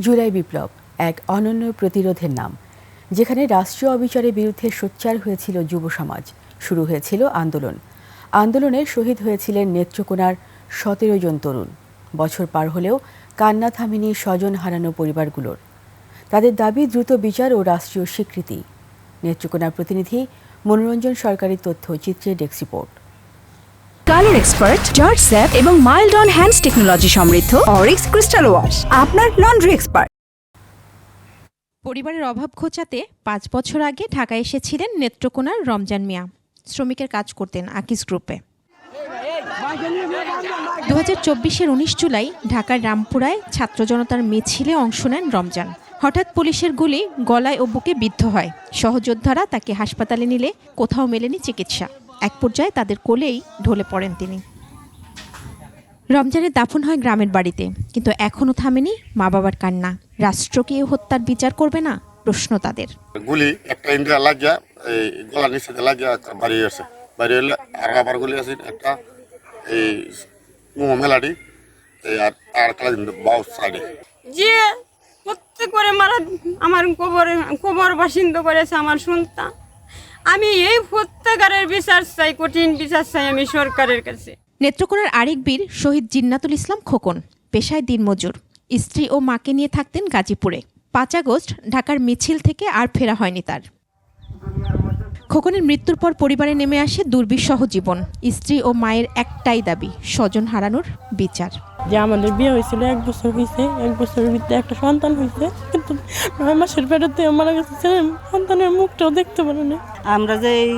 জুলাই বিপ্লব এক অনন্য প্রতিরোধের নাম, যেখানে রাষ্ট্রীয় অবিচারের বিরুদ্ধে সোচ্চার হয়েছিল যুব সমাজ। শুরু হয়েছিল আন্দোলনে শহীদ হয়েছিলেন নেত্রকোনার ১৭ জন তরুণ। বছর পার হলেও কান্না থামেনি স্বজন হারানো পরিবারগুলোর। তাদের দাবি দ্রুত বিচার ও রাষ্ট্রীয় স্বীকৃতি। নেত্রকোনার প্রতিনিধি মনোরঞ্জন সরকারের তথ্যচিত্রে ডেস্ক রিপোর্ট। কালার এক্সপার্ট, জর্জ স্যাপ এবং মাইল্ড অন হ্যান্ডস টেকনোলজি সমৃদ্ধ অরিক্স ক্রিস্টাল ওয়াশ আপনার লন্ড্রি এক্সপার্ট। পরিবারের অভাব ঘোচাতে ৫ বছর আগে ঢাকায় এসেছিলেন নেত্রকোনার রমজান মিয়া। শ্রমিকের কাজ করতেন আকিজ গ্রুপে। ২০২৪-এর ১৯ জুলাই ঢাকার রামপুরায় ছাত্র জনতার মিছিলে অংশ নেন রমজান। হঠাৎ পুলিশের গুলি গলায় ও বুকে বিদ্ধ হয়। সহযোদ্ধারা তাকে হাসপাতালে নিলে কোথাও মেলেনি চিকিৎসা। এক পর্যায়ে তাদের কোলেই ঢলে পড়েন তিনি। রমজানের দাফন হয় গ্রামের বাড়িতে, কিন্তু এখনো থামেনি মা বাবার কান্না। রাষ্ট্র কি হত্যার বিচার করবে না, প্রশ্ন তাদের। গুলি একটা ইন্ডিয়া লাগিয়া এই গলা নিচে লাগিয়া বাড়ি আছে, বাড়ি হলে আর আবার গুলি আছে একটা এই মেলাডি আর বাউ সাইডে যে হত্যা করে মারা আমার কবর বাসিন্দা করেছে আমার সন্তান। আমি এই হত্যাকারের বিচার চাই, কঠিন বিচার চাই আমি সরকারের কাছে। নেত্রকোনার আরেক বীর শহীদ জিন্নাতুল ইসলাম খোকন পেশায় দিনমজুর। স্ত্রী ও মাকে নিয়ে থাকতেন গাজীপুরে। ৫ আগস্ট ঢাকার মিছিল থেকে আর ফেরা হয়নি তার। খোকনের মৃত্যুর পর পরিবারে নেমে আসে দুর্বিষহ জীবন। স্ত্রী ও মায়ের একটাই দাবি, স্বজন হারানোর বিচার। যে আমাদের বিয়ে হয়েছিল 1 বছর হয়েছে, 1 বছরের ভিতরে একটা সন্তান হয়েছে, কিন্তু ৯ মাসের পেটেতে মারা গেছে। সন্তানের মুখটাও দেখতে পারে না। আমরা যে এই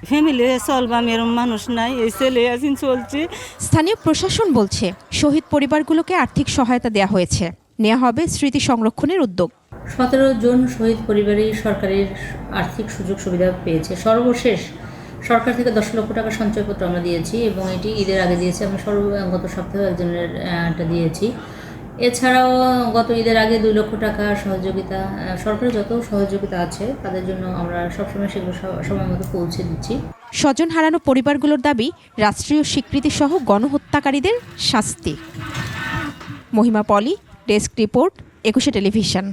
ফ্যামিলি হয়ে চলবাম এরম মানুষ নাই, এই ছেলে আছেন চলছে। স্থানীয় প্রশাসন বলছে শহীদ পরিবারগুলোকে আর্থিক সহায়তা দেওয়া হয়েছে, নেওয়া হবে স্মৃতি সংরক্ষণের উদ্যোগ। ১৭ জন শহীদ পরিবারের সরকারের আর্থিক সুযোগ সুবিধা পেয়েছে। সর্বশেষ সরকার থেকে ১০ লক্ষ টাকা সঞ্চয়পত্র আমরা দিয়েছি এবং এটি ঈদের আগে দিয়েছি। আমি গত সপ্তাহে একজনের একটা দিয়েছি। এছাড়াও গত ঈদের আগে 2 লক্ষ টাকা সহযোগিতা, সরকারের যত সহযোগিতা আছে তাদের জন্য আমরা সবসময় সেগুলো সময় মতো পৌঁছে দিচ্ছি। স্বজন হারানো পরিবারগুলোর দাবি রাষ্ট্রীয় স্বীকৃতি সহ গণহত্যাকারীদের শাস্তি। মহিমা পলি, ডেস্ক রিপোর্ট, ২১শে টেলিভিশন।